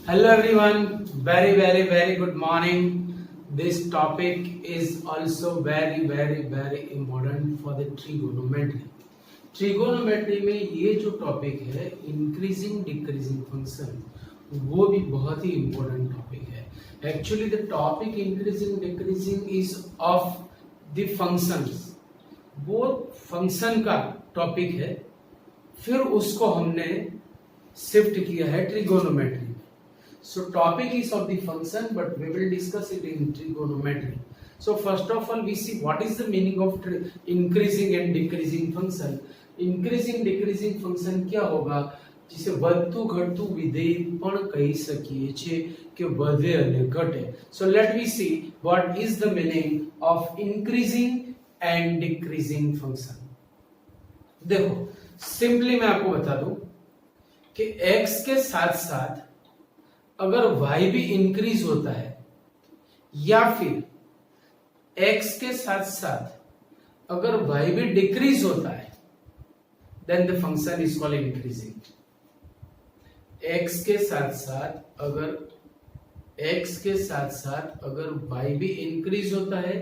Hello everyone, very good morning. This topic is also very important for the trigonometry. Trigonometry में ये जो topic है increasing decreasing function, वो भी बहुत ही इंपॉर्टेंट टॉपिक है. Actually the topic increasing decreasing is of the functions. वो function का टॉपिक है, फिर उसको हमने शिफ्ट किया है trigonometry. So topic is of the function, but we will discuss it in trigonometry. So first of all, we see what is the meaning of increasing and decreasing function. Increasing decreasing function क्या होगा, जिसे વધતું ઘટતું વિધેય પણ કહી શકીએ છીએ કે વધે અને ઘટે. So let me see what is the meaning of increasing and decreasing function. देखो सिंपली मैं आपको बता दूं कि x के साथ साथ अगर y भी इंक्रीज होता है या फिर x के साथ साथ अगर y भी डिक्रीज होता है, then the function is called increasing. x के साथ साथ अगर y भी इंक्रीज होता है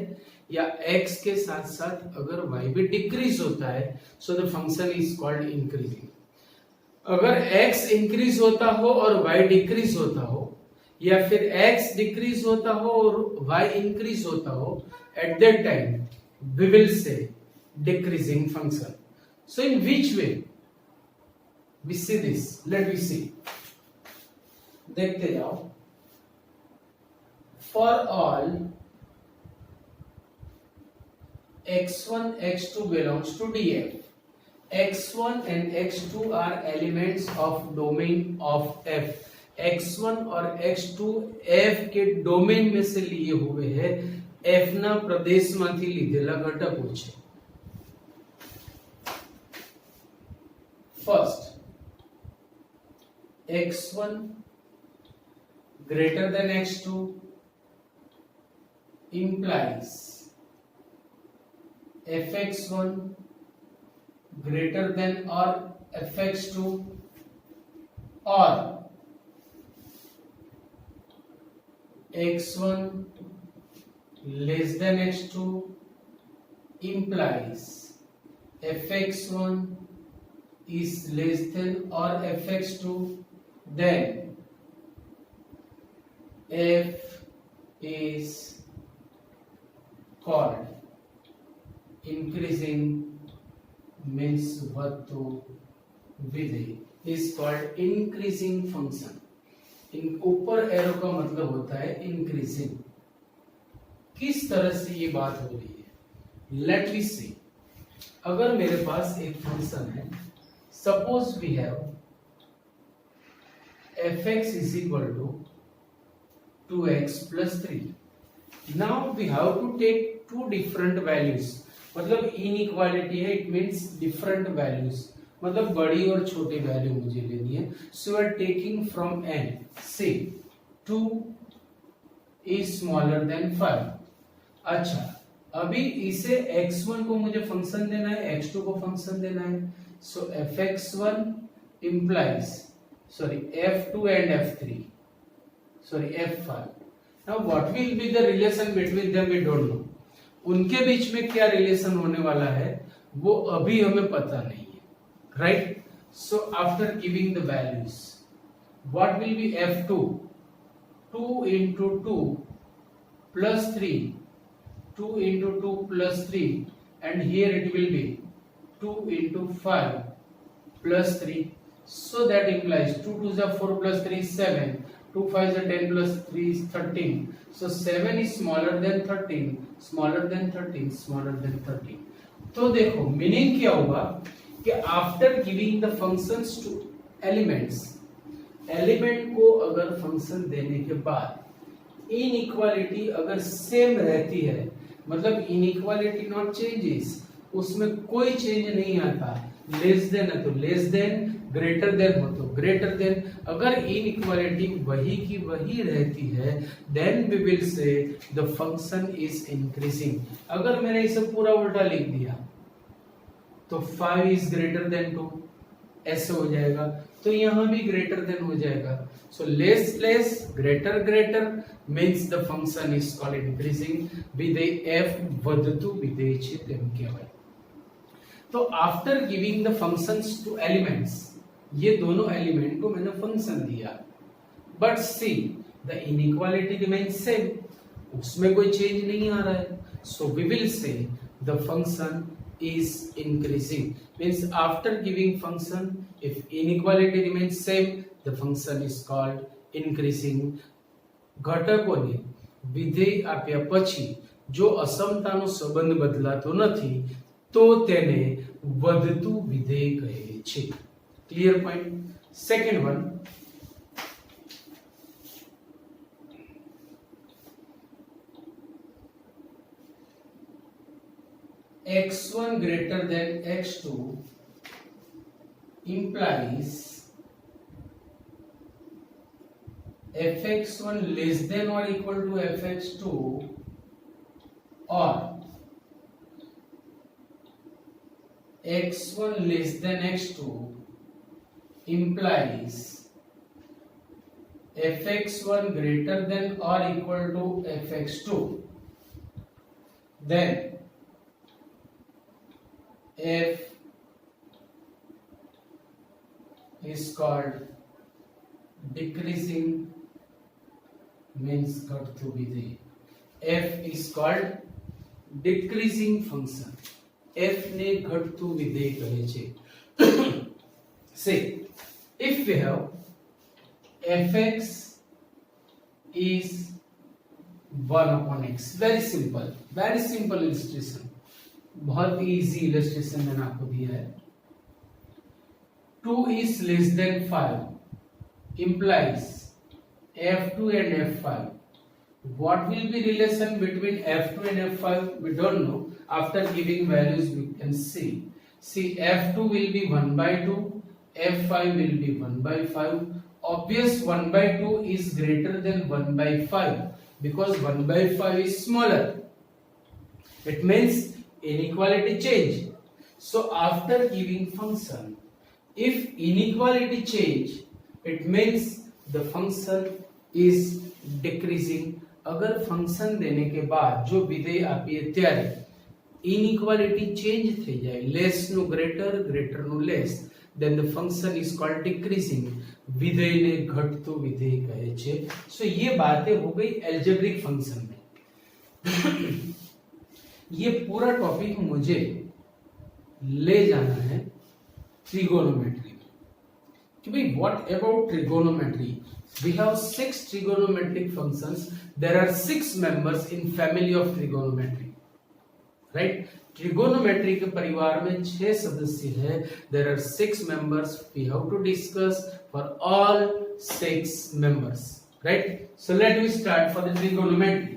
या x के साथ साथ अगर y भी डिक्रीज होता है, so the function is called increasing. अगर x इंक्रीज होता हो और y डिक्रीज होता हो, या फिर x डिक्रीज होता हो और y इंक्रीज होता हो, at that time we will say decreasing function. So in which way we see this, let we see. देखते जाओ. For all x1 x2 belongs to df. x1 and x2 are elements of domain of f. x1 और x2 f के domain में से लिए हुए हैं, f ना प्रदेशમાંથી લીધેલા ઘટકો છે. First x1 greater than x2 implies fx1 greater than or fx2 or x1 less than x2 implies fx1 is less than or fx2, then f is called increasing, means વધતું વિધેય is called increasing function. ऊपर arrow का मतलब होता है increasing. किस तरह से ये बात हो रही है, लेट वी सी. अगर मेरे पास एक फंक्शन है, suppose we have fx is equal to 2x plus 3. now we have to take two different values. मतलब इनइक्वालिटी है, इट मींस डिफरेंट वैल्यूज, मतलब बड़ी और छोटी वैल्यू मुझे लेनी है. So we are taking from n. से 2 इज स्मॉलर देन 5. अच्छा, अभी इसे x1 को मुझे फंक्शन देना है, x2 को फंक्शन देना है. सो fx1 implies f2 and f3 f5. now what will be the relation between them, we don't know. उनके बीच में क्या रिलेशन होने वाला है वो अभी हमें पता नहीं है, right. So after giving the values, what will be f2, 2 into 2 plus 3, 2 into 2 plus 3, and here it will be 2 into 5 plus 3. so that implies 2 2s are 4 plus 3 is 7, 2 5s are 10 plus 3 is 13. so 7 is smaller than 13, smaller than 13, smaller than 13. तो देखो meaning क्या हुआ कि after giving the functions two elements, element को अगर function देने के बाद इनइक्वालिटी अगर सेम रहती है, मतलब इनइक्वालिटी नॉट चेंजेस, उसमें कोई चेंज नहीं आता, लेस देन है तो लेस देन, ग्रेटर देन हो तो ग्रेटर देन, अगर इनइक्वालिटी वही की वही रहती है, then we will say the function is increasing. अगर मैंने इसे पूरा उल्टा लिख दिया तो 5 इज ग्रेटर देन 2, ऐसे हो जाएगा. तो यहां भी ग्रेटर देन हो जाएगा. So less less greater greater means the function is called increasing. વિધેય f વધતું વિધેય છે તેમ કહેવાય. तो after giving the functions two elements, ये दोनों एलिमेंट को मैंने फंक्शन दिया, but see the inequality remains same, उसमें कोई चेंज नहीं आ रहा है. So we will say the function is increasing. Means after giving function, if inequality remains same, the function is called increasing. ઘટકોને વિધેય આપ્યા પછી જો અસમતાનો સંબંધ બદલાતો નથી તો તેને વધતું વિધેય કહે છે. Clear point. Second one, x1 greater than x2 implies fx1 less than or equal to fx2 or x1 less than x2 implies fx1 greater than or equal to fx2. Then f is called decreasing, means घटतु विधेय. f is called decreasing function. f ने घटतु विधेय कहे छे. Say if we have fx is 1 upon x, very simple illustration, बहुत easy illustration मैंने आपको दिया है. 2 is less than 5 implies f2 and f5. What will be relation between f2 and f5? We don't know. After giving values we can see. See, f2 will be 1 by 2, f5 will be 1 by 5. Obvious 1 by 2 is greater than 1 by 5 because 1 by 5 is smaller. It means inequality change. So after giving function, if inequality change, it means the function is decreasing. अगर function देने के बाद जो विधेय આપીએ ત્યારે inequality change થઈ જાય, less નું greater, greater નું less, then the function is called decreasing. विधेय ने घटतो विधेय कहे छे. सो ये बातें हो गई algebraic फंक्शन में. ये पूरा टॉपिक मुझे ले जाना है ट्रिगोनोमेट्री में कि भाई what about trigonometry. We have 6 trigonometric functions. There are 6 members in family of trigonometry, right. Trigonometry के परिवार में 6 सदस्य है. There are 6 members. We have to discuss for all 6 members, right. So let we start for the trigonometry.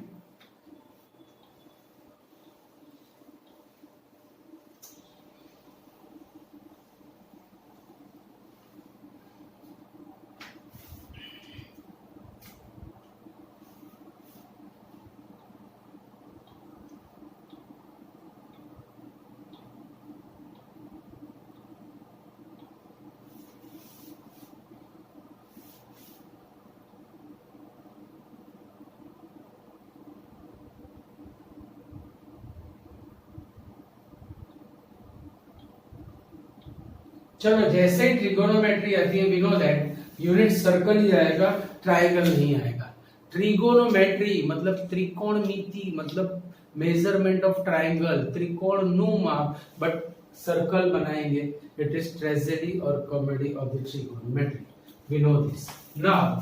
चलो, जैसे ही ट्रिगोनोमेट्री आती है, we know that unit circle ही आएगा, ट्रायंगल नहीं आएगा. ट्रिगोनोमेट्री मतलब त्रिकोणमिति, मतलब मेजरमेंट ऑफ ट्रायंगल, त्रिकोण નું માપ, बट सर्कल बनाएंगे. इट इज ट्रेजेडी और comedy of the trigonometry. We know this. Now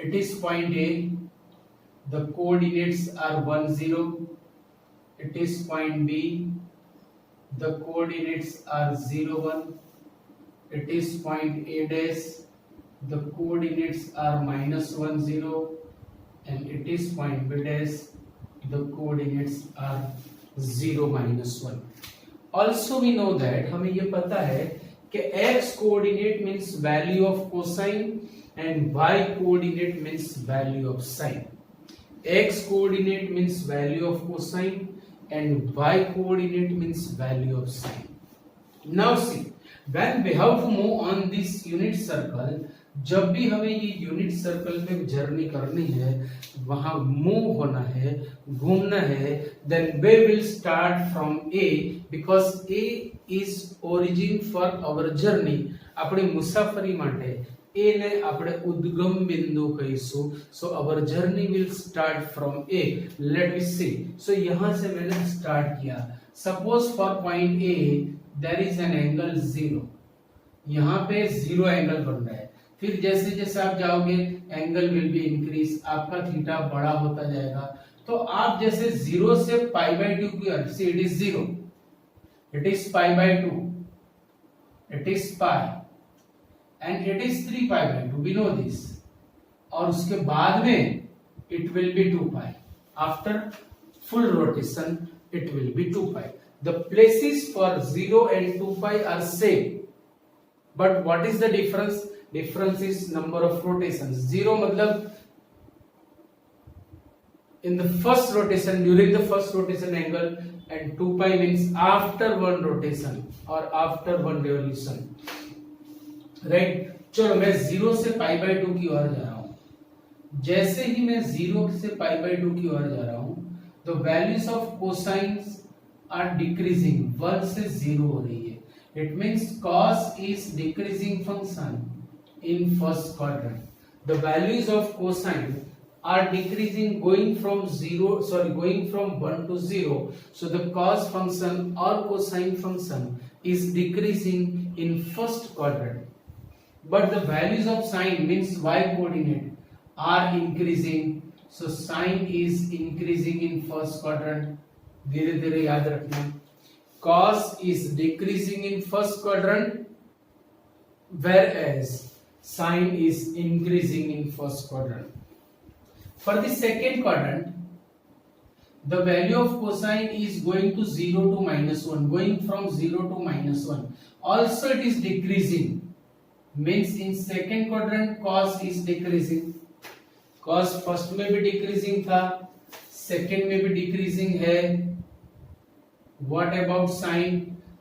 it is point A. The coordinates are 1 0. It is point B. The coordinates are 0 1. It is point A dash. The coordinates are -1 0, and it is point B dash. The coordinates are 0 -1. Also we know that हमें ये पता है कि x coordinate means value of cosine and y coordinate means value of sine. X coordinate means value of cosine and y coordinate means value of sine. Now see, When we have to move on this unit circle, जब भी हमें ये unit circle पे journey करनी है, वहां move होना है, घूमना है, then we will start from A, because A is origin for our journey. આપણી મુસાફરી માટે એ ને આપણે ઉદ્ગમ બિંદુ કહીશું. So our journey will start from A. Let me see. So यहां से मैंने स्टार्ट किया. Suppose for point A there is an angle 0. यहां पे 0 एंगल बन रहा है. फिर जैसे जैसे आप जाओगे एंगल विल बी इंक्रीज, आपका थीटा बड़ा होता जाएगा. तो आप जैसे 0 से पाई बाय 2 की ओर, see it is 0, it is pi by 2, it is pi and it is 3 pi by 2, we know this. और उसके बाद में it will be 2 pi. After full rotation it will be 2 pi. The places for 0 and 2 pi are same, but what is the difference? Difference is number of rotations. 0 मतलब in the first rotation, during the first rotation angle, and 2 pi means after one rotation or after one revolution, right? चलो मैं 0 से pi by 2 की ओर जा रहा हूं. जैसे ही मैं 0 से पाई बाय 2 की ओर जा रहा हूं, the values of cosines are decreasing. 1 से 0 हो रही है. It means cos is decreasing function in first quadrant. The values of cosine are decreasing, going from 1 to 0. So the cos function or cosine function is decreasing in first quadrant. But the values of sine, means y coordinate, are increasing. So sine is increasing in first quadrant. धीरे धीरे याद रखना. Cos is decreasing in first quadrant, whereas sine is increasing in first quadrant. For the second quadrant, the value of cosine is going to 0 to -1, going from 0 to -1. Also it is decreasing, means in second quadrant cos is decreasing. Cos first में भी decreasing था, second में भी decreasing है. What about sine?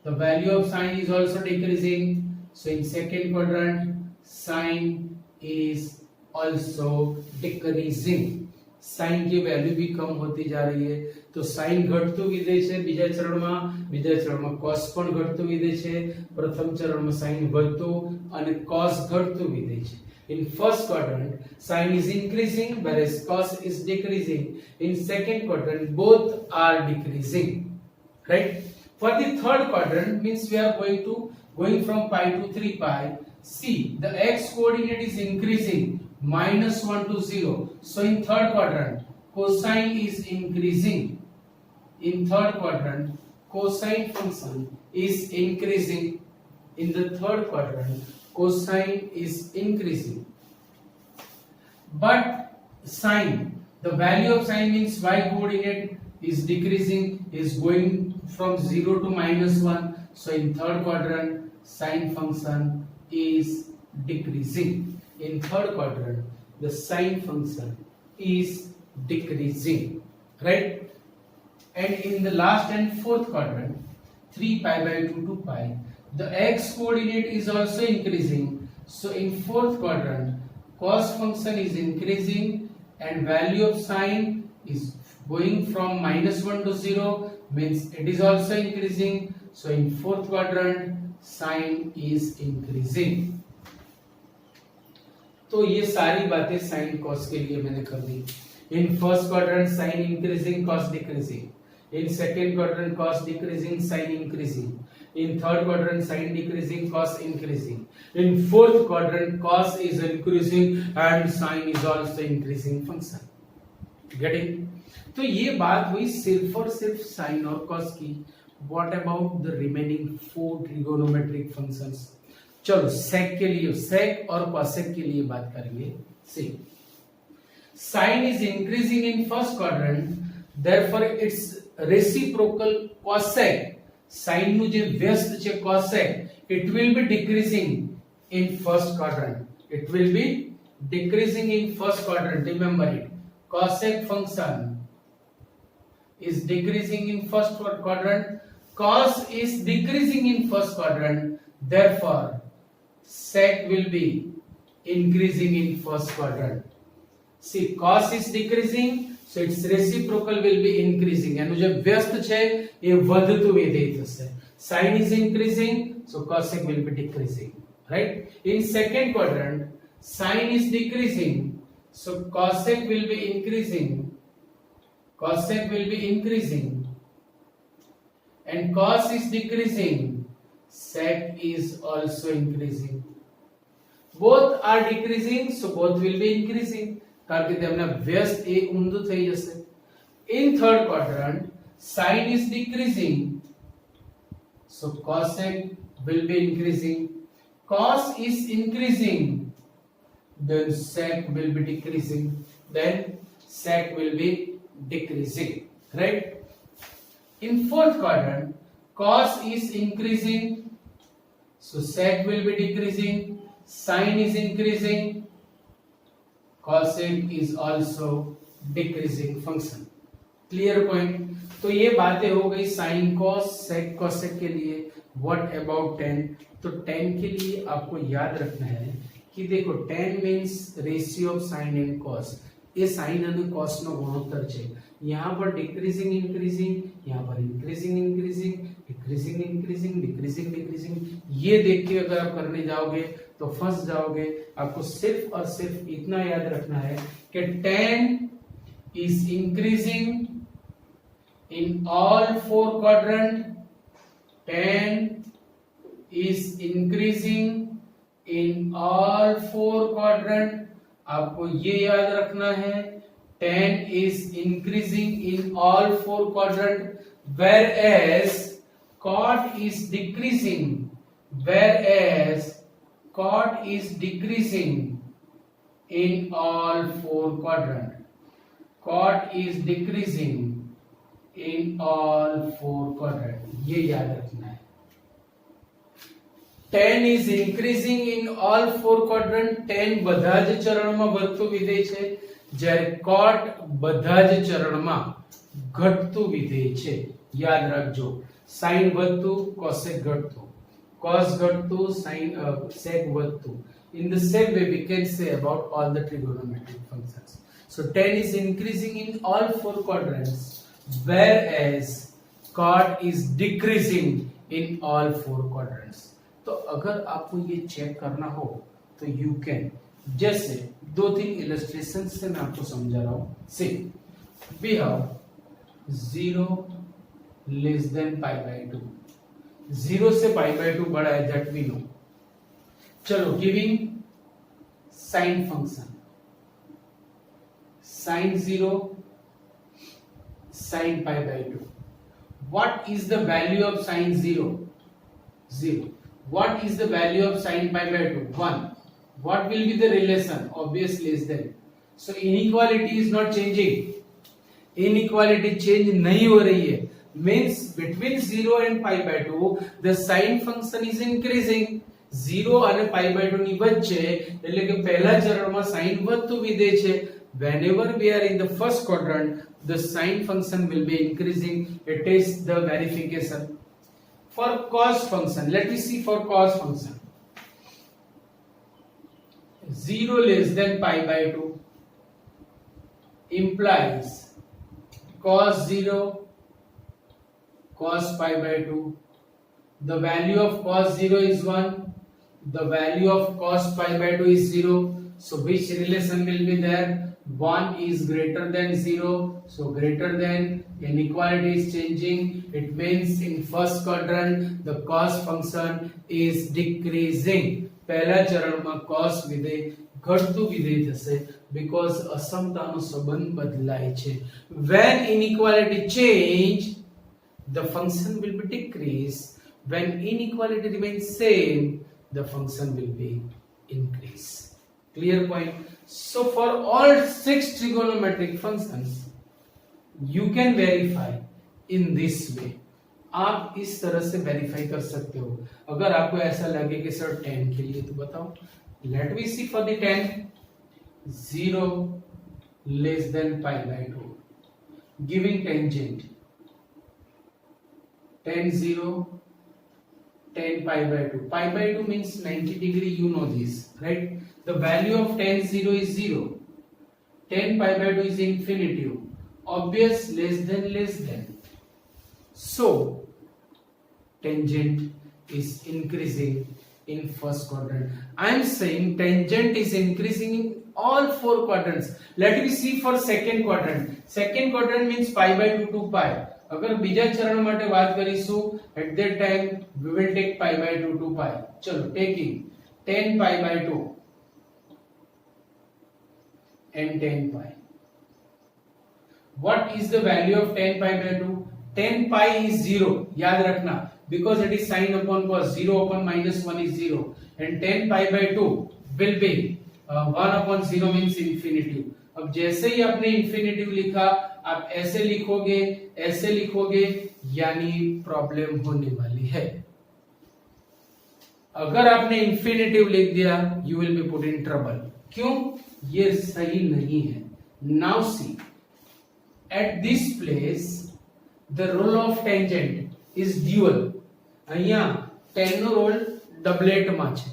The value of sine is also decreasing. So in second quadrant, sine is also decreasing. Sine की value भी कम होती जा रही है. तो साइन घटતું વિધેય છે બીજા ચરણમાં cos પણ ઘટતું વિધેય છે. પ્રથમ ચરણમાં સાइन વધતું અને cos ઘટતું વિધેય છે. In first quadrant, sine is increasing whereas cos is decreasing. In second quadrant, both are decreasing. Right? For the third quadrant, means we are going from pi to 3 pi. See, the x coordinate is increasing, -1 to 0. So in third quadrant, cosine is increasing. In third quadrant, cosine function is increasing. In the third quadrant, cosine is increasing. But sine, the value of sine, means y coordinate, is decreasing, is going from 0 to -1. So in third quadrant, sine function is decreasing. In third quadrant, the sine function is decreasing, right? And in the last and fourth quadrant, 3 pi by 2 to pi, the x coordinate is also increasing. So in fourth quadrant, cos function is increasing and value of sine is going from -1 to 0, means it is also increasing. So in fourth quadrant, sine is increasing. तो ये सारी बातें sign cos के लिए मैंने कर दी. In first quadrant, sine increasing, cos decreasing. In second quadrant, cos decreasing, sine increasing. In third quadrant, sine decreasing, cos increasing. In fourth quadrant, cos is increasing and sine is also increasing function. Getting? तो ये बात हुई सिर्फ और सिर्फ sign और cos की. What about the remaining 4 trigonometric functions? चलो sec के लिए, sec और cosec के लिए बात करेंगे. See, sine is increasing in first quadrant, therefore its reciprocal cosec, sine નું જે વ્યસ્ત છે cosec, it will be decreasing in first quadrant. It will be decreasing in first quadrant. Remember it. Cosec function is decreasing in first quadrant. Cos is decreasing in first quadrant. Therefore, sec will be increasing in first quadrant. See, cos is decreasing, so its reciprocal will be increasing. એનું જે વ્યસ્ત છે એ વધતું વિધેય થશે. Sin is increasing, so cosec will be decreasing. Right? In second quadrant, sin is decreasing, so cosec will be increasing. Cosec will be increasing, and cos is decreasing. Sec is also increasing. Both are decreasing, so both will be increasing. કારણ કે તેમના વ્યસ્ત એ ઊંધું થઈ જશે. In third quadrant, sin is decreasing, so cosec will be increasing. Cos is increasing, then sec will be decreasing. Then sec will be decreasing. Right? In fourth quadrant, cos is increasing, so sec will be decreasing. Sin is increasing, cosec is also decreasing function. Clear point? तो ये बातें हो गई sin cos sec cosec के लिए. What about tan? तो tan के लिए आपको याद रखना है कि देखो tan means ratio of sin and cos. ये sin અને cos નો ગુણોત્તર છે. यहाँ पर decreasing increasing, यहाँ पर increasing increasing, decreasing increasing, decreasing decreasing. ये देख के अगर आप करने जाओगे तो फंस जाओगे. आपको सिर्फ और सिर्फ इतना याद रखना है कि tan is increasing in all four quadrant. Tan is increasing in all four quadrant. आपको ये याद रखना है tan is increasing in all four quadrant, whereas cot is decreasing. Whereas cot is decreasing in all four quadrant. Cot is decreasing in all four quadrant. ये याद रखना है. tan is increasing in all four quadrant. tan બધા જ ચરણમાં વધતું વિધેય છે, જ્યારે cot બધા જ ચરણમાં ઘટતું વિધેય છે. યાદ રાખજો, sin વધતું, cosec ઘટતું, cos ઘટતું, sin sec વધતું. In the same way we can say about all the trigonometric functions. So tan is increasing in all four quadrants, whereas cot is decreasing in all four quadrants. तो अगर आपको ये check करना हो तो you can, जैसे दो तीन इलस्ट्रेशन से मैं आपको समझा रहा हूं. See we have 0 less than pi by 2. 0 से पाई बाय 2 बड़ा है, दैट वी नो. चलो, giving sine function sin 0 sin pi by 2. What is the value of sin 0? 0. What is the value of sin pi by 2? 1. What will be the relation? Obviously is there. So inequality is not changing. Inequality change नहीं हो रही है. Means between 0 and pi by 2 the sin function is increasing. 0 અને pi by 2 ની વચ્ચે એટલે કે પહેલા ચરણમાં sin વધતું વિધેય છે. Whenever we are in the first quadrant, the sin function will be increasing. It is the verification. For cos function, let me see for cos function. 0 less than pi by 2 implies cos 0 cos pi by 2. The value of cos 0 is 1. The value of cos pi by 2 is 0. So which relation will be there? 1 is greater than 0, so greater than, inequality is changing. It means in first quadrant the cos function is decreasing. પહેલા ચરણમાં cos વિધેય ઘટતું વિધેય થશે because અસમતાનો સંબંધ બદલાય છે. When inequality change, the function will be decrease. When inequality remains same, the function will be increase. Clear point? So for all 6 trigonometric functions you can verify in this way. आप इस तरह से verify कर सकते हो. अगर आपको ऐसा लगे कि सर tan के लिए तो बताओ. Let me see for the tan. 0 less than pi by 2 giving tangent tan 0 10 pi by 2. Pi by 2 means 90 degree, you know this, right? The value of tan 0 is 0. 10 pi by 2 is infinitive. Obvious, less than. So, tangent is increasing in first quadrant. I am saying tangent is increasing in all four quadrants. Let me see for second quadrant. Second quadrant means pi by 2 to pi. अगर बीजा चरण માટે વાત કરીશું, at that time we will take pi by 2 to pi. चलो, taking 10 pi by 2 and 10 pi. What is the value of 10 pi by 2? 10 pi is 0. याद रखना, because it is sin upon cos. 0 upon minus 1 is 0, and 10 pi by 2 will be 1 upon 0 means infinitive. अब जैसे ही आपने infinitive लिखा, आप ऐसे लिखोगे, यानी प्रॉब्लम होने वाली है. अगर आपने इंफिनिटिव लिख दिया, you will be put in trouble. क्यों? ये सही नहीं है. Now see, at this place the role of tangent is dual. અહીંયા tan નો રોલ ડબલેટ માં છે,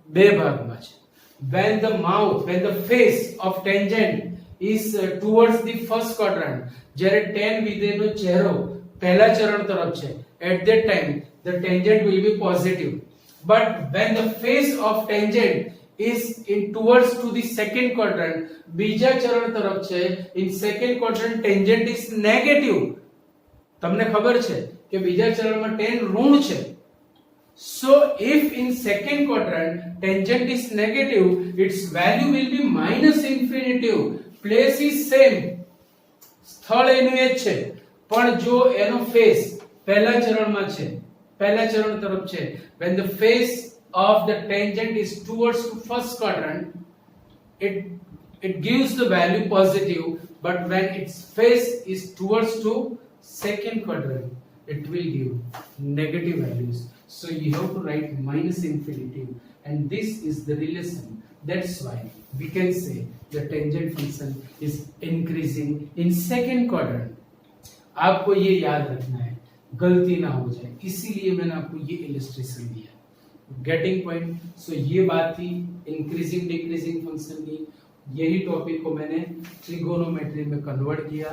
બે ભાગમાં છે. when the face of tangent is towards the first quadrant, જ્યારે tan વિધેયનો ચહેરો પહેલા ચરણ તરફ છે, at that time the tangent will be positive. But when the face of tangent is in towards to the second quadrant, બીજા ચરણ તરફ છે, in second quadrant tangent is negative. તમને ખબર છે કે બીજા ચરણમાં tan ઋણ છે. So if in second quadrant tangent is negative, its value will be minus infinitive. Place is same, સ્થળ એનું એ જ છે, પણ જો એનો ફેસ પહેલા ચરણમાં છે, પહેલા ચરણ તરફ છે, when the face of the tangent is towards to first quadrant, it gives the value positive, but when its face is towards to second quadrant, it will give negative values. So you have to write minus infinitive, and this is the relation. That's why we can say the tangent function is increasing in second quadrant. आपको ये याद रखना है, गलती ना हो जाए, इसीलिए मैंने आपको ये इलस्ट्रेशन दिया. Getting point? सो ये बात थी इंक्रीजिंग डिक्रीजिंग फंक्शन की. यही टॉपिक को मैंने ट्रिगोनोमेट्री में कन्वर्ट किया.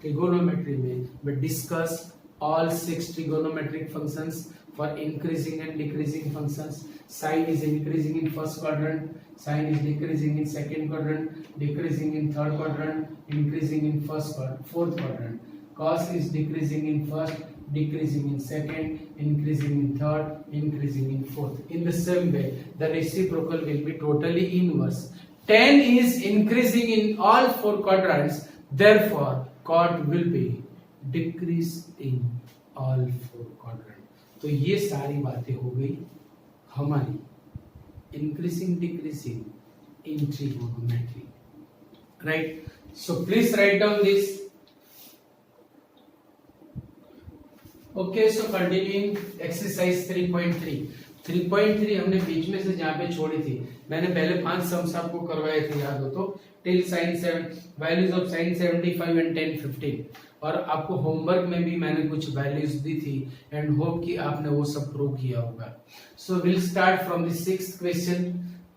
ट्रिगोनोमेट्री में we discuss all 6 trigonometric functions for increasing and decreasing functions. Sine is increasing in first quadrant, sine is decreasing in second quadrant, decreasing in third quadrant, increasing in fourth quadrant. Cos is decreasing in first, decreasing in second, increasing in third, increasing in fourth. In the same way, the reciprocal will be totally inverse. Tan is increasing in all four quadrants, therefore cot will be decrease in all four quadrant. तो ये सारी बातें हो गई हमारी increasing decreasing in trigonometry, right? So please write down this. Okay, so continuing exercise 3.3. 3.3 हमने बीच में से जहाँ पे छोड़ी थी, मैंने पहले 5 सम्स आपको करवाए थे, याद हो तो, till sin 7 values of sin 75 and tan 15. और आपको होमवर्क में भी मैंने कुछ वैल्यूज दी थी, एंड होप कि आपने वो सब प्रूव किया होगा. So will start from the 6th question.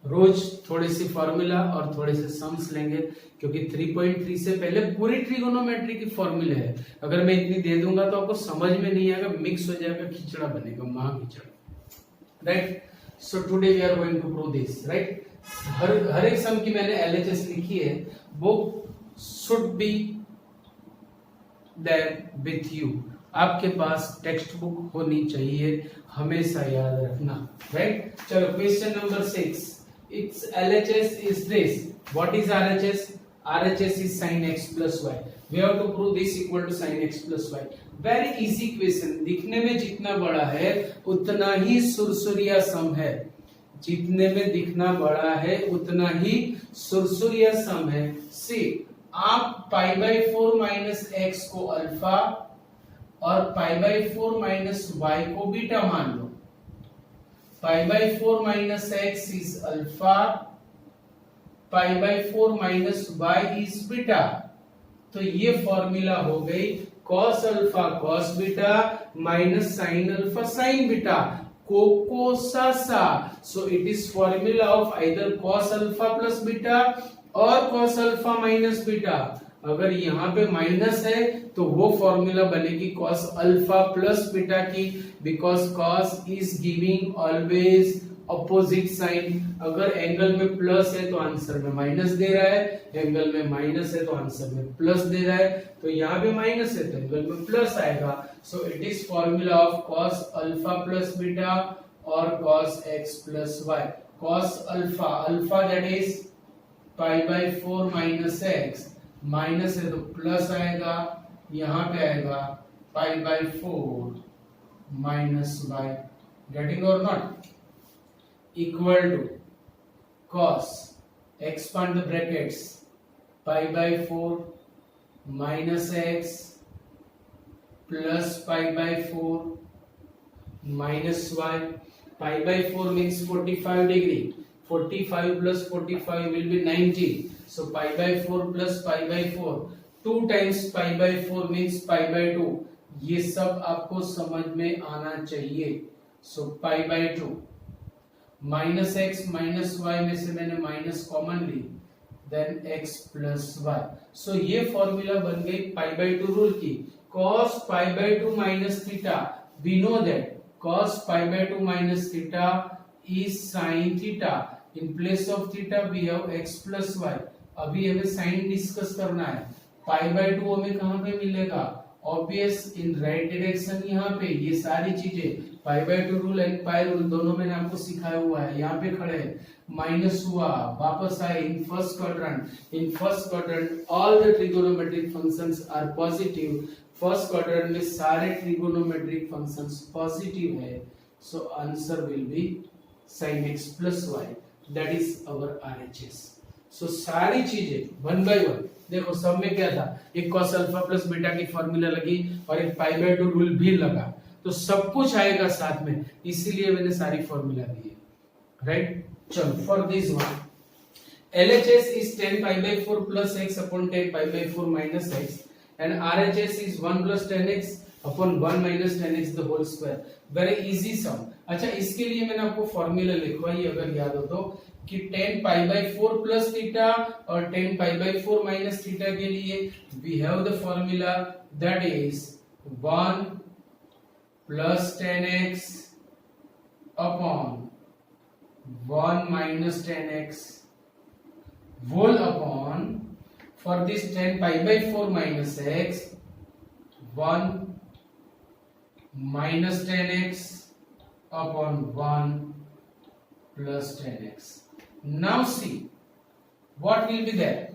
रोज थोड़े से फॉर्मूला और थोड़े से सम्स लेंगे, क्योंकि 3.3 से पहले पूरी ट्रिगोनोमेट्री की फॉर्मूले है. अगर मैं इतनी दे दूंगा तो आपको समझ में नहीं आएगा, मिक्स हो जाएगा, खिचड़ा बनेगा, महा खिचड़ा, right? So today we are going to prove this, right? हर एक सम की मैंने एलएचएस लिखी है, वो should be there with you. आपके पास टेक्स्ट बुक होनी चाहिए, हमेशा याद रखना, राइट? चलो, question number 6. Its LHS is this. What is RHS? RHS is sin x plus y. We have to prove this equal to sin x plus y. Very easy question. दिखने में जितना बड़ा है उतना ही सुरसुरिया सम है. जितने में दिखना बड़ा है उतना ही सुरसुरिया सम है. See, आप पाई बाई 4 माइनस एक्स को अल्फा और पाई बाई 4 माइनस वाई को बीटा मान लो. Pi by 4 minus x is alpha, pi by 4 minus y is beta. तो ये फॉर्मूला हो गई cos alpha cos beta minus sin alpha sin beta. कोकोसासा. So it is formula of either cos alpha plus beta or cos alpha minus beta. अगर यहाँ पे minus है तो वो फॉर्मूला बनेगी cos अल्फा प्लस बीटा की, because cos is giving always opposite sign. अगर एंगल में प्लस है तो आंसर में माइनस दे रहा है, एंगल में माइनस है तो आंसर में प्लस दे रहा है, तो यहाँ पे माइनस है तो एंगल में प्लस आएगा. So it is formula of cos alpha plus beta और cos x plus y. cos alpha, alpha that is pi by 4 minus x, minus है तो प्लस आएगा, यहाँ पे आएगा pi by 4 minus y. Getting और not? Equal to cos, expand the brackets, pi by 4 minus x plus pi by 4 minus y. Pi by 4 means 45 degree. 45 plus 45 will be 90. So pi by 4 plus pi by 4. 2 times pi by 4 means pi by 2. ये सब आपको समझ में आना चाहिए. So pi by 2. Minus x minus y में से मैंने माइनस कॉमन ली, then x plus y. So ये फॉर्मूला बन गई पाई बाय 2 रूल की. cos pi by 2 minus theta, we know that cos pi by 2 minus theta is sin theta. In place of theta we have x plus y. अभी हमें sign discuss करना है. पाई by 2 हमें कहां पे मिलेगा? Obvious in right direction. यहाँ पे ये सारी चीजें पाई by 2 rule and pi rule दोनों मैंने आपको सिखाया हुआ है. यहाँ पे खड़े माइनस हुआ, वापस आए in first quadrant. In first quadrant all the trigonometric functions are positive. First quadrant में सारे ट्रिगोनोमेट्रिक फंक्शंस पॉजिटिव है. So answer will be sin x plus y. That is our RHS. So सारी चीजें one by one. देखो सब में क्या था, एक cos अल्फा प्लस बीटा की फॉर्मूला लगी और एक पाई बाय 2 रूल भी लगा, तो सब कुछ आएगा साथ में, इसीलिए मैंने सारी फॉर्मूला दी है. राइट? चलो for this one LHS is 10 pi by 4 plus x upon 10 pi by 4 minus x and RHS is 1 plus 10x upon 1 minus 10x the whole square. Very easy sum. अच्छा, इसके लिए मैंने आपको फॉर्मूला लिखवाई अगर याद हो तो, कि 10 पाई बाय 4 प्लस थीटा और 10 पाई बाय 4 माइनस थीटा के लिए we have the formula that is 1 plus 10x upon 1 minus 10x whole upon, for this 10 pi by 4 minus x 1 minus 10x upon 1 plus 10x. Now see what will be there.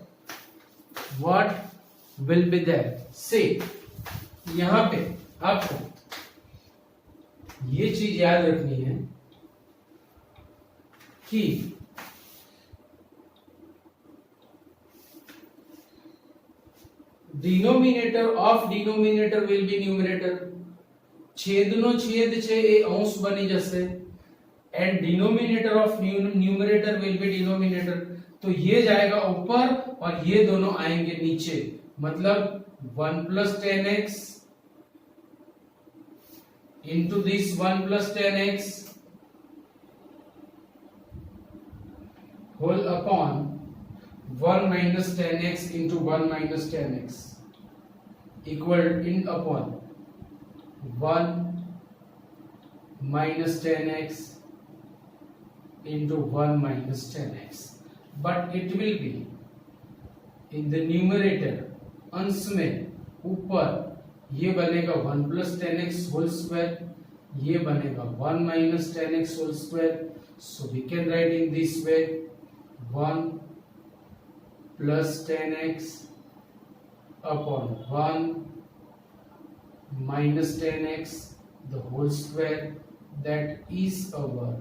What will be there? See, यहां पे आपको ये चीज याद रखनी है कि denominator of denominator will be numerator. छेदनो छेद छे ए अंश बनी जैसे, and denominator of numerator will be denominator. तो ये जाएगा ऊपर और ये दोनों आएंगे नीचे. मतलब 1 plus 10x into this 1 plus 10x whole upon 1 minus 10x into 1 minus 10x equal in upon 1 minus 10x into 1 minus 10x. But it will be in the numerator, अंश में ऊपर ये बनेगा 1 plus 10x whole square, ये बनेगा 1 minus 10x whole square. So we can write in this way 1 plus 10x upon 1 minus 10x the whole square. That is our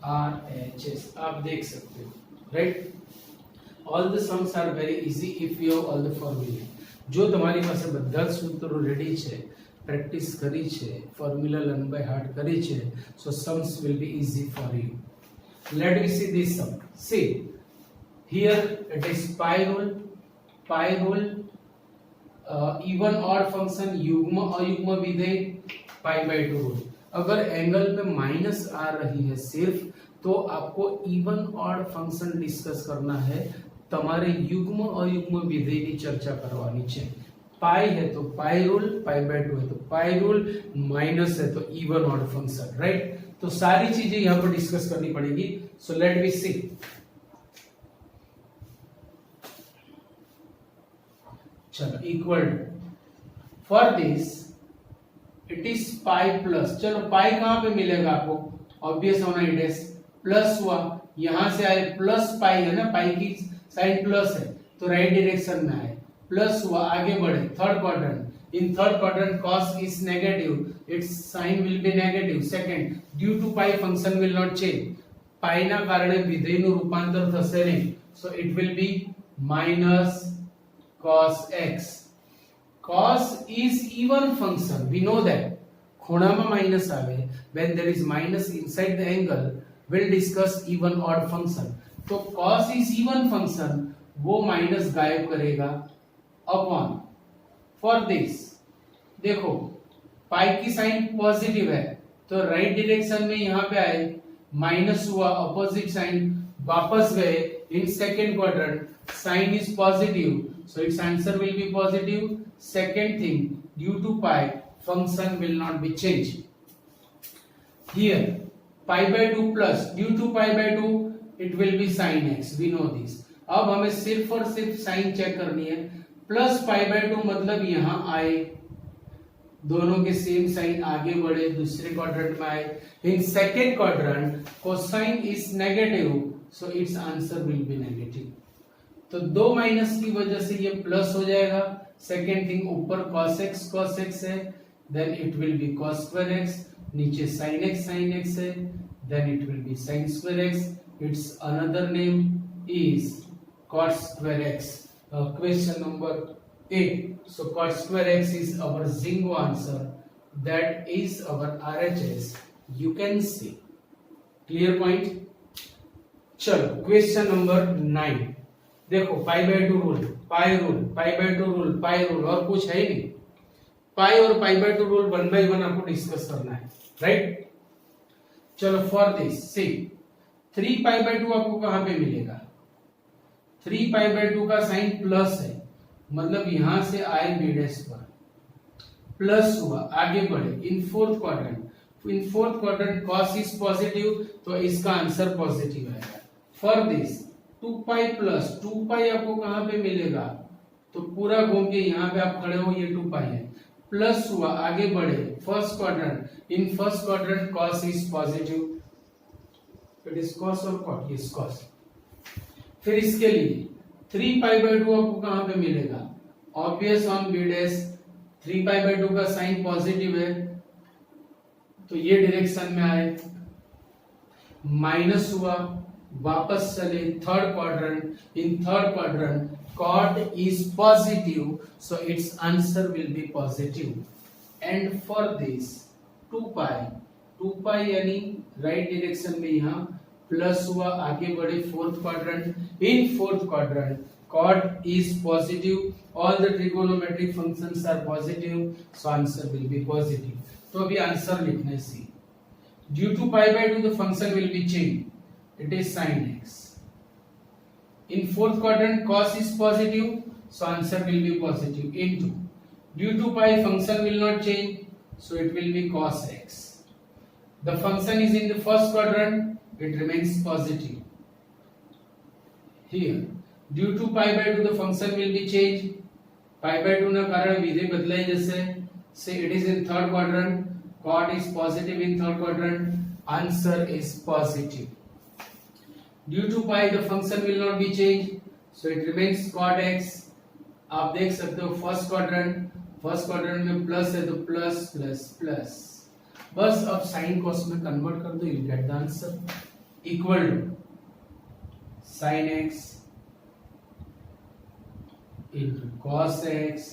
RHS. आप देख सकते हो, right? All the sums are very easy if you have all the formula. जो તમારી પાસે બધા સૂત્રો ready છે, પ્રેક્ટિસ કરી છે, ફોર્મ્યુલા લર્ન બાય હાર્ટ કરી છે, so sums will be easy for you. Let me see this sum. See, here it is pi rule, even odd function युग्म अयुग्म विधेय pi by 2 rule. अगर एंगल पे minus आ रही है सिर्फ, तो आपको इवन ऑड फंक्शन डिस्कस करना है, તમારે યુગ્મ અયુગ્મ વિધેયની ચર્ચા કરવાની છે. પાઈ है तो पाई रूल, पाई बाय 2 है तो पाई रूल, माइनस है तो इवन ऑड फंक्शन, राइट. तो सारी चीजें यहाँ पर डिस्कस करनी पड़ेगी. सो लेट मी सी. चलो equal for this it is pi plus. चलो पाई कहां पे मिलेगा आपको, ऑब्वियस होना इट इज प्लस हुआ, यहां से आए प्लस पाई है ना, पाई की साइन प्लस है तो राइट डायरेक्शन में आए, प्लस हुआ, आगे बढ़े third quadrant. In third quadrant cos is negative, its sign will be negative. Second, due to pi function will not change. pi ના કારણે વિધેયનું રૂપાંતર થશે નહીં, so it will be minus cos x. cos is even function, we know that. ખૂણામાં minus આવે, when there is minus inside the angle, we'll discuss even odd function. तो cos is even function, वो minus गायब करेगा upon. For this देखो पाई की sign positive है तो राइट डायरेक्शन में यहां पे आए, माइनस हुआ, अपोजिट साइन, वापस गए in second quadrant, sine is positive so it's answer will be positive. Second thing, due to pi function will not be change. Here pi by 2 plus due to pi by 2 it will be sin x, we know this. अब हमें सिर्फ और सिर्फ sign check करनी है. Plus pi by 2 मतलब यहां आए, दोनों के सेम साइन, आगे बढ़े दूसरे क्वाड्रेंट में आए. In second quadrant cosine is negative so it's answer will B negative. तो दो माइनस की वजह से ये प्लस हो जाएगा. सेकेंड थिंग, ऊपर cos x है, then it will be cos square x, नीचे sin x है, then it will be sin square x. its another name is cot square x. Question number 8. So cot square x is our Zingo answer, that is our RHS, you can see. Clear point. चलो question number 9. देखो पाई by 2 rule, pi rule, pi by 2 rule, pi rule, और कुछ है ही नहीं. पाई और पाई by 2 rule 1 by 1 आपको discuss करना है, राइट. चलो for this see 3 pi by 2 आपको कहां पे मिलेगा, 3 पाई बाय 2 का साइन प्लस है, मतलब यहां से आए बी डैश पर, प्लस हुआ, आगे बढ़े in fourth quadrant. In fourth quadrant cos is positive तो इसका आंसर पॉजिटिव आएगा. फॉर दिस 2 पाई प्लस 2 पाई आपको कहां पे मिलेगा, तो पूरा घूम के यहां पे आप खड़े हो, ये 2 पाई है, प्लस हुआ, आगे बढ़े first quadrant. In first quadrant cos is positive, it is cos और cot, ये cos. फिर इसके लिए 3 पाई बाय 2 आपको कहां पे मिलेगा, obvious on B dash. 3 pi by 2 का साइन पॉजिटिव है तो ये डायरेक्शन में आए, माइनस हुआ, वापस चले third quadrant. In third quadrant cot is positive so its answer will be positive. And for this 2 pi यानी राइट डायरेक्शन में यहां प्लस हुआ, आगे बढ़े fourth quadrant. In fourth quadrant cot is positive, all the trigonometric functions are positive so answer will be positive. तो अभी answer लिखना है see. Due to pi by 2 the function will be changed, it is sin x. In fourth quadrant cos is positive so answer will be positive. Into due to pi function will not change so it will be cos x. The function is in the first quadrant, it remains positive. Here due to pi by 2 the function will be changed. Pi by 2 ना कारण विधेय बदलाई जैसे, say it is in third quadrant, cot is positive in third quadrant, answer is positive. Due to pi the function will not be changed so it remains cot x. आप देख सकते हो first quadrant में plus है तो plus plus plus. बस अब sine cos में कन्वर्ट कर दो, you get the answer. Equal to sine x into cos x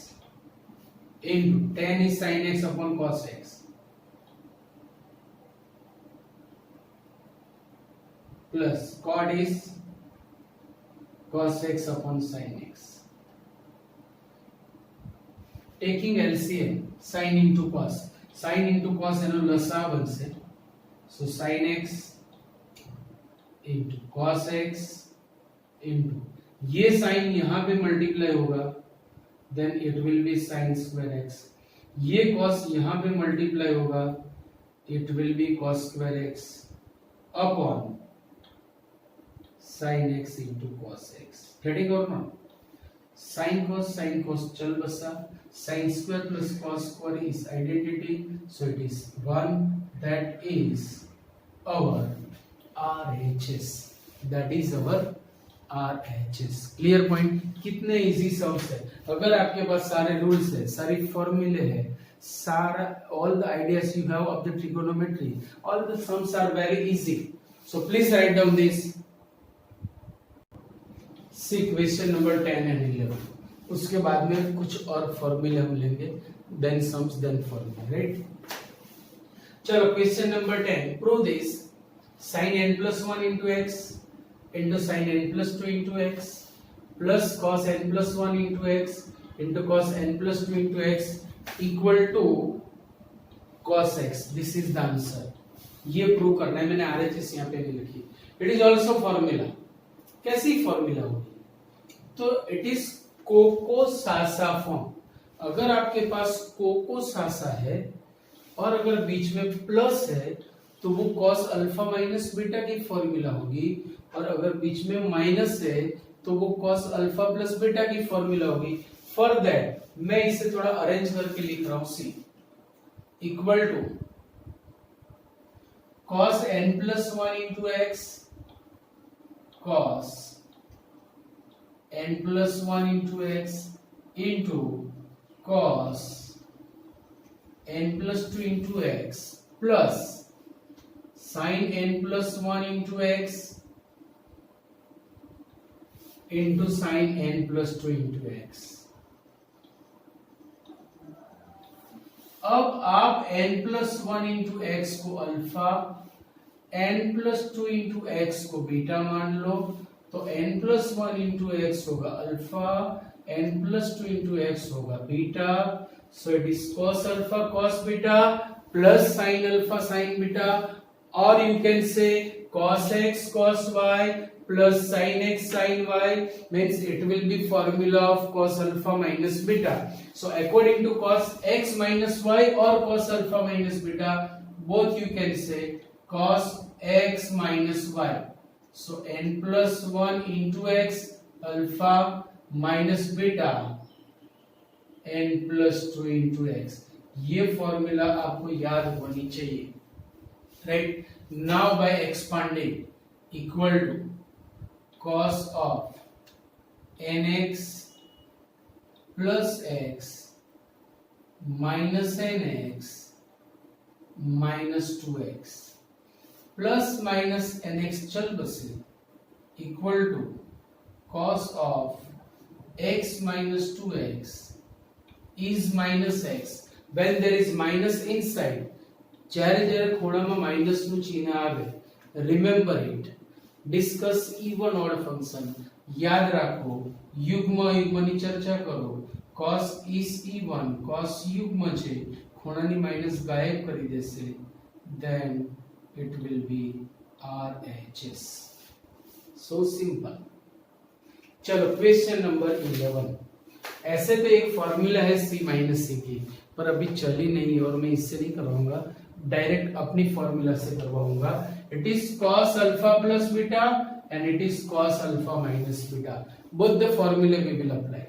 into tan is sine x upon cos x plus cot is cos x upon sin x. Taking LCM, sin into cos. Sine into cos एनो लसा बनसे so sine x into cos x into ये sine यहां पे multiply होगा then it will be sine square x, ये cos यहां पे मल्टीप्लाई होगा it will be cos square x upon sine x into cos x. Getting और not? Sine cos चल बसा, sine square plus cos square is identity, so it is 1, that is our RHS, that is our RHS। Clear point? कितने easy sums है, अगर आपके पास सारे rules है, सारी फॉर्मूले है, सारा all the ideas you have of the trigonometry, all the sums are very easy, so please write down this। See question number 10 and 11, उसके बाद में कुछ और फॉर्मूले हम लेंगे, then sums then formula, right? चलो question number 10, prove this sin n plus 1 into x into sin n plus 2 into x plus cos n plus 1 into x into cos n plus 2 into x equal to cos x। This is the answer. ये prove करना है, मैंने RHS यहाँ पे नहीं लिखी। It is also formula. कैसी formula होगी? तो इट इज कोको-सासा फॉर्म। अगर आपके पास कोको-सासा है और अगर बीच में प्लस है तो वो cos अल्फा माइनस बीटा की फॉर्मूला होगी, और अगर बीच में माइनस है तो वो cos अल्फा प्लस बीटा की फॉर्मूला होगी। फॉर दैट मैं इसे थोड़ा अरेंज करके लिख रहा हूं, see equal to cos n plus 1 into x cos n plus 1 into x into cos n plus 2 into x plus sin n plus 1 into x into sin n plus 2 into x। अब आप n plus 1 into x को alpha, n plus 2 into x को beta मान लो, तो n plus 1 into x होगा alpha, n plus 2 into x होगा beta, so it is cos alpha cos beta plus sin alpha sin beta, or you can say cos x cos y plus sin x sin y, means it will be formula of cos alpha minus beta। So according to cos x minus y or cos alpha minus beta, both you can say cos x minus y, so n plus 1 into x alpha minus beta n plus 2 into x। ये formula आपको याद होनी चाहिए, right? Now by expanding equal to cos of nx plus x minus nx minus 2x plus minus nx चल बसे equal to cos of x minus 2x is minus x। when there is minus inside, જ્યારે જ્યારે ખોડામાં minus નું ચિહ્ન આવે, remember it, discuss even odd function, યાદ રાખો, યુગ્મ યુગ્મની ચર્ચા કરો, cos is even, cos યુગ્મ છે, ખૂણાની માઈનસ ગાયબ કરી દેશે, then it will be RHS। so simple। चलो क्वेश्चन नंबर 11। ऐसे तो एक फॉर्मूला है सी माइनस सी की, पर अभी चली नहीं और मैं इससे नहीं करवाऊंगा, डायरेक्ट अपनी फॉर्मूला से करवाऊंगा। It is cos alpha plus beta and it is cos alpha minus beta, both the formulae we will apply.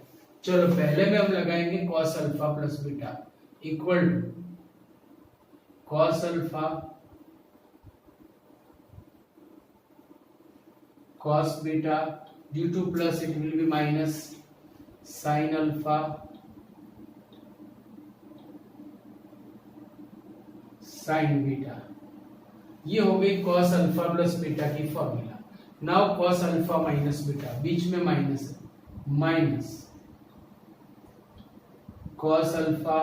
चलो पहले में हम लगाएंगे cos alpha plus beta equal to cos alpha cos beta, due to plus it will be minus sin alpha sin beta. ये हो गई cos alpha plus beta की formula. Now cos alpha minus beta, बीच में minus है, minus cos alpha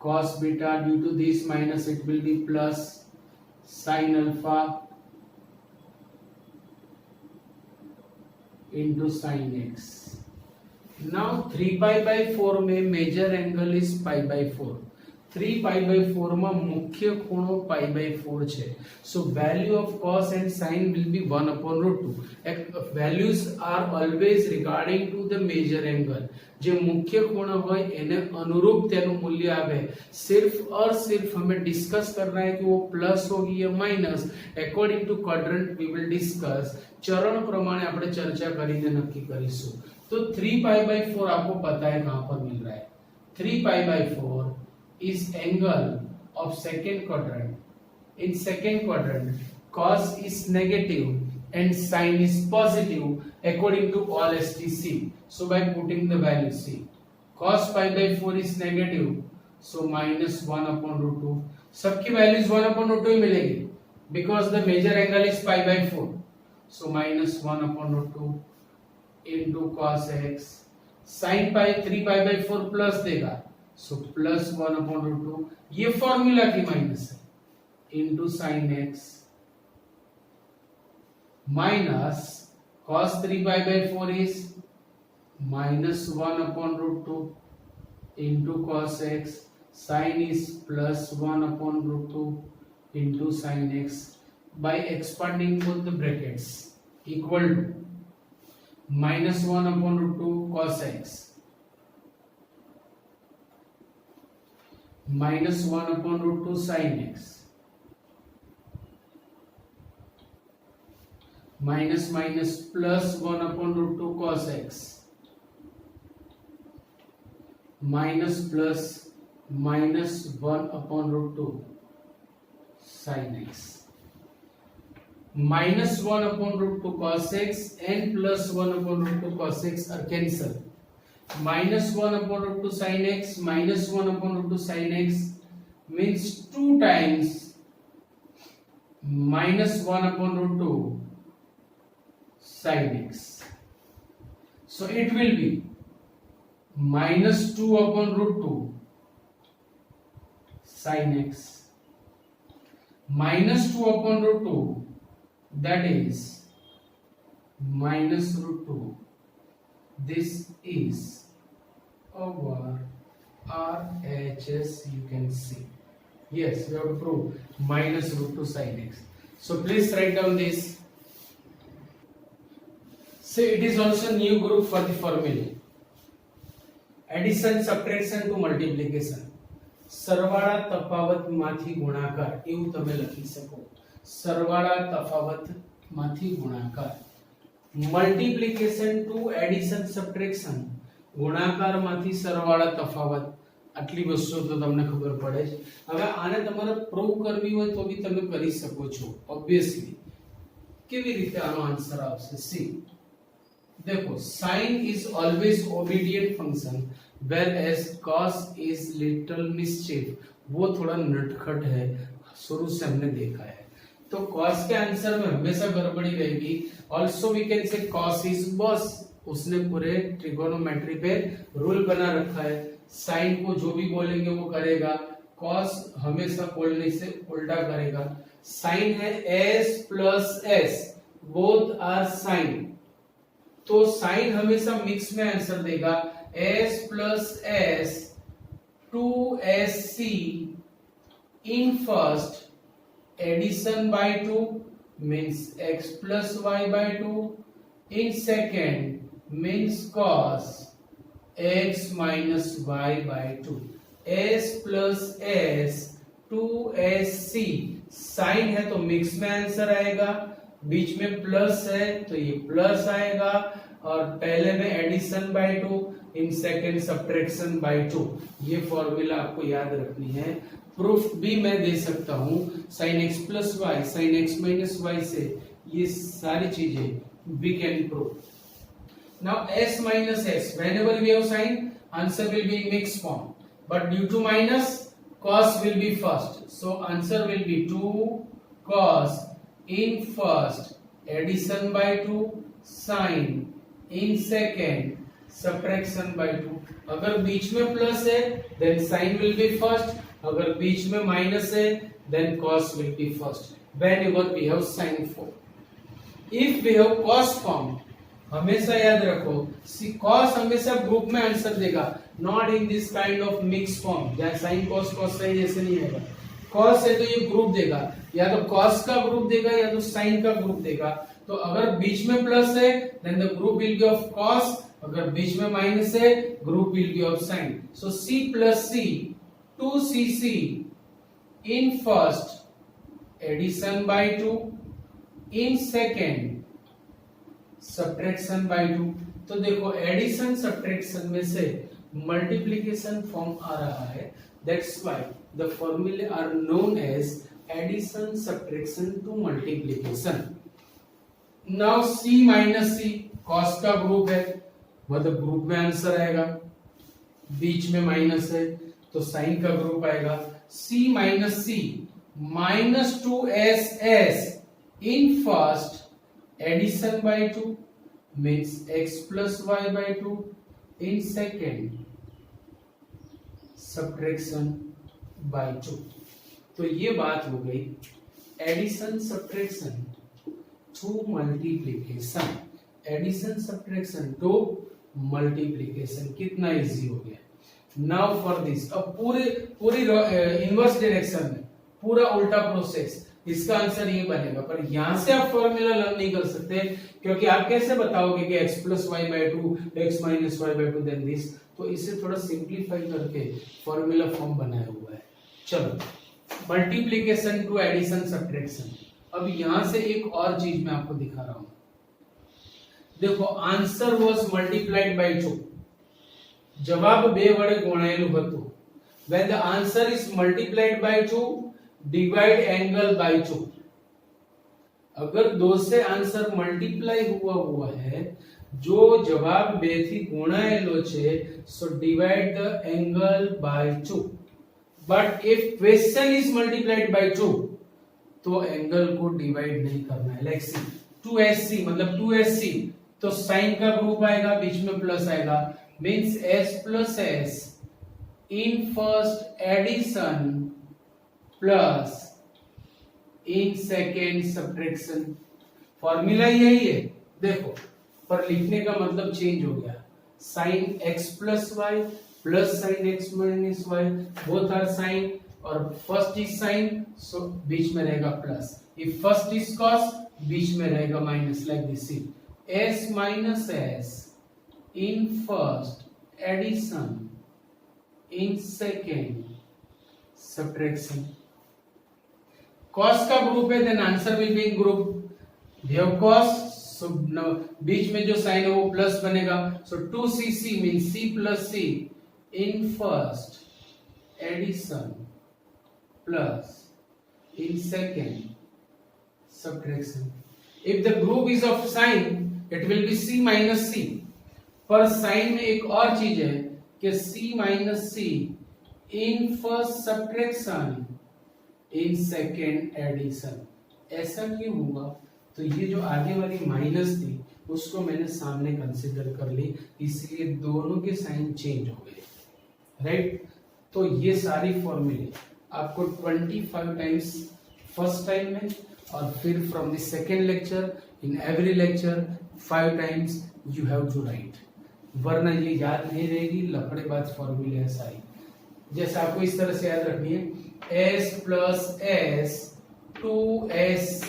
cos beta, due to this minus it will be plus sin alpha into sin x। Now 3π/4 में major angle is π/4. 3π/4 માં મુખ્ય ખૂણો π/4 છે. So value of cos and sin will be 1/√2. Values are always regarding to the major angle. જે મુખ્ય ખૂણો હોય એને અનુરૂપ તેનું મૂલ્ય આવે. सिर्फ और सिर्फ हमें डिस्कस करना है कि वो प्लस होगी या minus. According to quadrant we will discuss. चरण प्रमाणे આપણે ચર્ચા કરીને નક્કી કરીશું. तो 3π/4 आपको पता है कहां पर मिल रहा है. 3π/4 is angle of second quadrant. In second quadrant, cos is negative and sin is positive according to all STC. So by putting the value C, cos π/4 is negative, so minus 1/√2. सबकी values 1/√2 ही मिलेगी because the major angle is π/4. So minus 1/√2 into cos x. Sin 3π/4 plus देगा, so plus 1/√2. ये formula की minus है into sin x minus cos 3π/4 is minus 1/√2 into cos x. Sin is plus 1/√2 into sin x. By expanding both the brackets, equal to minus 1/√2 cos x minus 1/√2 sin x minus minus plus 1/√2 cos x minus plus minus 1/√2 sin x. Minus 1/√2 cos x and plus 1/√2 cos x are cancelled. Minus 1/√2 sin x minus 1/√2 sin x means 2 times minus 1/√2 sin x. So it will be minus 2/√2 sin x minus 2/√2, that is minus √2. This is our RHS. You can see. Yes, we have to prove minus √2 sin x. So please write down this. So it is also new group for the formula. Addition, subtraction to multiplication. સરવાળા તફાવત માંથી ગુણાકાર એવું તમે લખી શકો. સરવાળા તફાવત માંથી ગુણાકાર. Multiplication to addition subtraction. ગુણાકાર માંથી સરવાળા તફાવત. આટલી વસ્તુ તો તમને ખબર પડે છે. હવે આને તમારે પ્રૂવ કરવી હોય તો બી તમે કરી શકો છો ઓબ્વિયસલી. કેવી રીતે આનો આન્સર આવશે? સી देखो, sin is always obedient function whereas cos is little mischief. वो थोड़ा नटखट है, शुरू से हमने देखा है. तो cos के आंसर में हमेशा गड़बड़ी रहेगी. Also we can say cos is boss. उसने पूरे ट्रिगोनोमेट्री पे रूल बना रखा है. sin को जो भी बोलेंगे वो करेगा. cos हमेशा बोलने से उल्टा करेगा. sin है s plus s, both are sin. तो साइन हमेशा मिक्स में आंसर देगा. s plus s 2sc in first addition by 2 means x plus y by 2. In second means cos x minus y by 2. s plus s 2sc. Sine है तो mix में answer आएगा. बीच में plus है तो ये प्लस आएगा. और पहले में addition by 2, in second subtraction by 2. ये फॉर्मूला आपको याद रखनी है. प्रूफ भी मैं दे सकता हूं. sin x plus y, sin x minus y से ये सारी चीजें we can prove. Now s minus s, whenever we have sin, answer will be in mixed form. But due to minus, cos will be first. So answer will be 2 cos in first addition by 2 sin in second subtraction by 2. अगर बीच में plus है then sin will be first. अगर बीच में minus है then cos will be first. Whenever we have sin form. If we have cos form, हमेशा याद रखो कॉस हमेशा ग्रुप में आंसर देगा, not in this kind of mix form, जहाँ साइन कॉस कॉस साइन जैसे नहीं आएगा। कॉस है तो ये ग्रुप देगा, या तो कॉस का ग्रुप देगा या तो साइन का ग्रुप देगा। तो अगर बीच में प्लस है then the group will be of cos, अगर बीच में माइनस है group will be of sine. So c plus c 2cc in first addition by 2, in second subtraction by 2। तो देखो एडिशन सब्ट्रैक्शन में से मल्टीप्लिकेशन फॉर्म आ रहा है, that's why the formulae are known as addition subtraction to multiplication. Now c minus c cos का group है, मतलब ग्रुप में आंसर आएगा, बीच में माइनस है तो साइन का ग्रुप आएगा। c minus c minus 2ss in first addition by 2 means x plus y by 2 in second subtraction by 2। तो ये बात हो गई addition subtraction to multiplication, addition subtraction to multiplication. कितना इजी हो गया। नाउ फॉर दिस, अब पूरी इनवर्स डायरेक्शन में पूरा उल्टा प्रोसेस, इसका आंसर ये बनेगा। पर यहां से आप फॉर्मूला लर्न नहीं कर सकते, क्योंकि आप कैसे बताओगे कि x plus y by 2 x minus y by 2 then this. तो इसे थोड़ा सिंप्लीफाई करके फॉर्मूला फॉर्म बनाया हुआ है। चलो मल्टीप्लिकेशन टू एडिशन सब्ट्रैक्शन। अब यहां से एक और चीज मैं आपको दिखा रहा हूं। देखो आंसर वाज मल्टीप्लाइड बाय 2, जवाब 2 વડે ગુણાયેલું હતું। when the answer is multiplied by 2 divide angle by 2। अगर 2 से आंसर मल्टीप्लाई हुआ है, जो जवाब 2 થી ગુણાયેલો છે, so divide the angle by 2। but if question is multiplied by 2 तो एंगल को डिवाइड नहीं करना है। लाइक सी 2sc मतलब 2sc, तो साइन का ग्रुप आएगा, बीच में प्लस आएगा, means s plus s in first addition plus in second subtraction. Formula यही है। देखो पर लिखने का मतलब चेंज हो गया। Sine x plus y plus sine x minus y, both are sine, और फर्स्ट इज साइन सो बीच में रहेगा plus, if first is cos बीच में रहेगा minus, like this. s minus s in first addition in second subtraction. cos का group है then answer will be in group. We have cos, so बीच में जो साइन है वो प्लस बनेगा, so 2cc means c plus c in first addition plus in second subtraction. If the group is of sine it will B c minus c। पर sign में एक और चीज है कि c minus c in first subtraction in second edition. ऐसा क्यों हुआ? तो ये जो आगे वाली माइनस थी उसको मैंने सामने कंसीडर कर ली, इसलिए दोनों के साइन चेंज हो गए, राइट। तो ये सारी फॉर्मूले आपको 25 टाइम्स फर्स्ट टाइम में, और फिर from the second lecture in every lecture 5 times you have to write, वरना ये याद नहीं रहेगी। लफड़ेबाज फॉर्मूले है सारी। जैसे आपको इस तरह से याद रखनी है, s plus s 2sc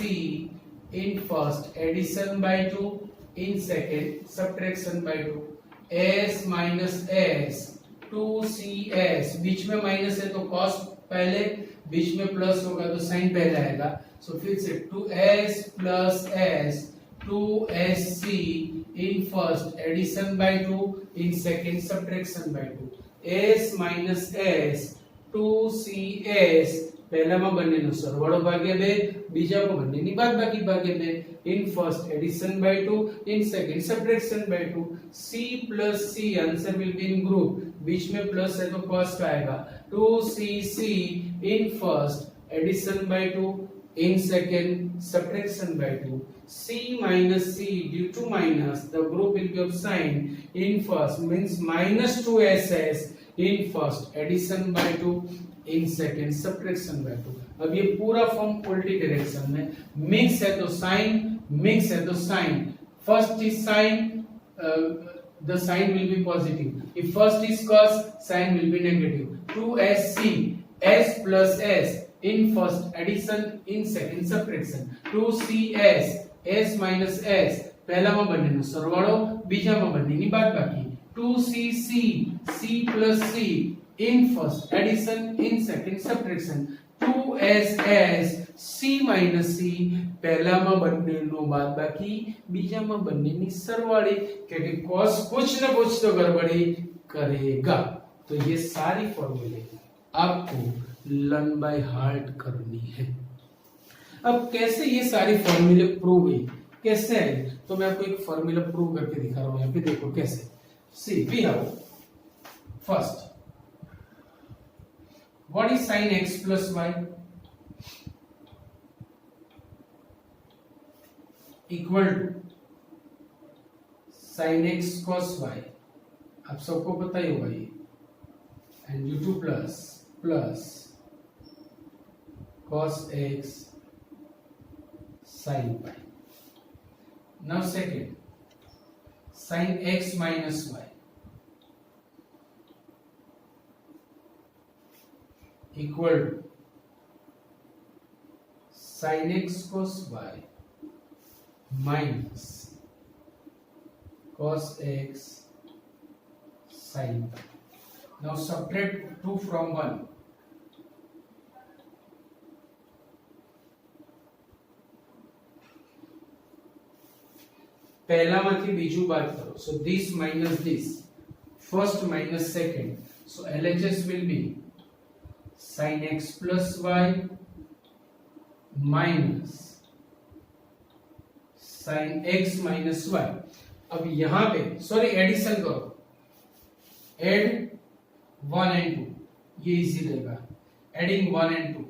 in first addition by 2 in second subtraction by 2, s minus s 2cs, बीच में माइनस है तो cos पहले, बीच में प्लस होगा तो साइन पहले आएगा, सो फिर से 2s plus s 2sc in first addition by 2 in second subtraction by 2, s minus s 2cs પહેલામાં બંનેનો સરવાળો ભાગ્યા 2, બીજામાં બંનેની બાદબાકી ભાગ્યા 2 in first addition by 2 in second subtraction by 2, c plus c answer will be in group, बीच में प्लस है तो cos का आएगा, 2cc in first addition by 2 in second subtraction by 2, c minus c due to minus the group will be of sign in first means minus 2ss in first addition by 2 in second subtraction by 2। अब ये पूरा form उल्टी direction में, mix है तो sign, mix है तो sign, first is sine, the sign will be positive. If first is cos, sign will be negative. 2sc, s plus s in first addition, in second subtraction. 2cs, s minus s પહેલામાં બંનેનો સરવાળો, બીજામાં બંનેની બાદબાકી. 2cc, c plus c in first addition, in second subtraction. 2ss, c minus c પહેલામાં બંનેનો બાદબાકી, બીજામાં બંનેની સરવાળી, क्योंकि cos कुछ न कुछ तो गड़बड़ी करेगा. तो ये सारी फॉर्मूले आपको लर्न बाय हार्ट करनी है. अब कैसे ये सारी फॉर्मूले प्रूव हुई, कैसे है, तो मैं आपको एक फॉर्मूला प्रूव करके दिखा रहा हूं. यहाँ पे देखो कैसे. See we have first, what is sin x plus y equal to sin x cos y. आप सबको पता ही होगा ये, and u2 plus plus cos x sin y. Now second, sin x minus y equal to sin x cos y minus cos x sin y. Now subtract 2 from 1. પહેલામાંથી બીજું બાદ કરો. So this minus this, first minus second. So LHS will be sin x plus y minus sin x minus y. अब यहां पे sorry addition करो, add 1 and 2, ये easy रहेगा. Adding 1 and 2,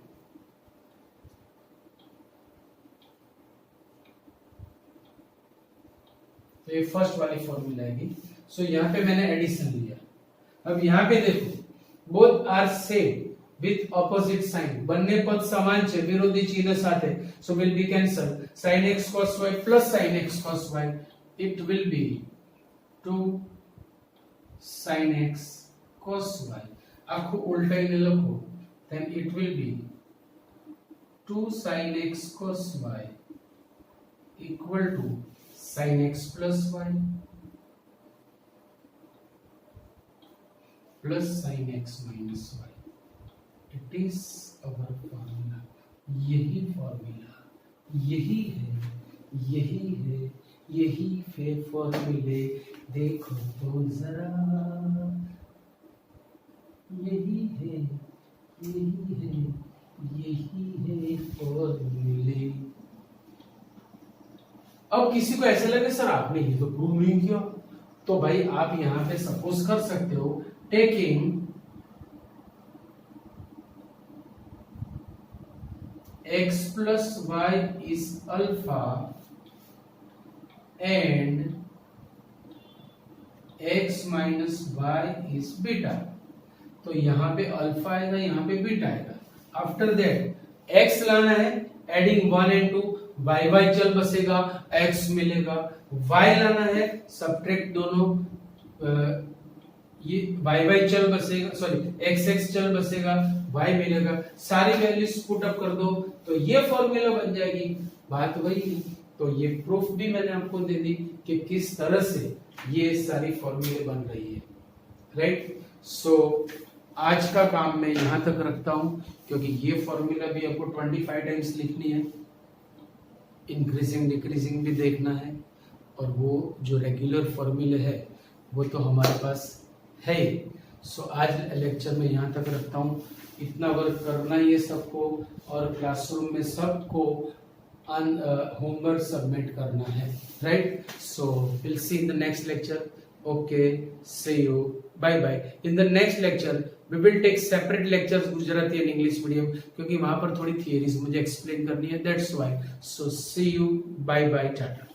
तो ये फर्स्ट वाली फॉर्मूला आएगी. सो यहाँ पे मैंने एडिशन लिया. अब यहाँ पे देखो, both are same with opposite sign. બંને પદ સમાન છે વિરોધી ચિહ્ન સાથે. So will be cancel. sin x cos y plus sin x cos y, it will be 2 sin x cos y. આખું ઉલટાઈને લખો, then it will be 2 sin x cos y equal to sin x plus y plus sin x minus y. It is our formula. यही formula, यही है, यही है, यही फे फॉर्मूले देखो तो जरा. यही है, यही है, यही है फॉर्मूले. अब किसी को ऐसे लगे सर आपने ये तो प्रूव नहीं किया, तो भाई आप यहां पे सपोज कर सकते हो, taking x plus y is alpha and x minus y is beta. तो यहां पे अल्फा आएगा, यहां पे बीटा आएगा. आफ्टर दैट x लाना है, एडिंग 1 and 2, y y चल बसेगा, x मिलेगा. y लाना है, सब्ट्रैक्ट दोनों, ये y y चल बसेगा, सॉरी x x चल बसेगा, y मिलेगा. सारी वैल्यूज पुट अप कर दो तो ये फॉर्मूला बन जाएगी. बात वही. तो ये प्रूफ भी मैंने आपको दे दी कि किस तरह से ये सारी फॉर्मूले बन रही है. राइट. सो आज का काम मैं यहां तक रखता हूं, क्योंकि ये फॉर्मूला भी आपको 25 टाइम्स लिखनी है. इंक्रीजिंग डिक्रीजिंग भी देखना है, और वो जो रेगुलर फॉर्मूले है वो तो हमारे पास है. सो आज लेक्चर में यहाँ तक रखता हूँ. इतना वर्क करना ही है सबको, और क्लासरूम में सबको होमवर्क सबमिट करना है. Right. So will see in the next lecture. Okay, see you, bye bye. In the next lecture we will take separate lectures Gujarati and English medium, क्योंकि वहां पर थोड़ी थियरीज मुझे एक्सप्लेन करनी है, that's why. So see you, bye bye, Tata.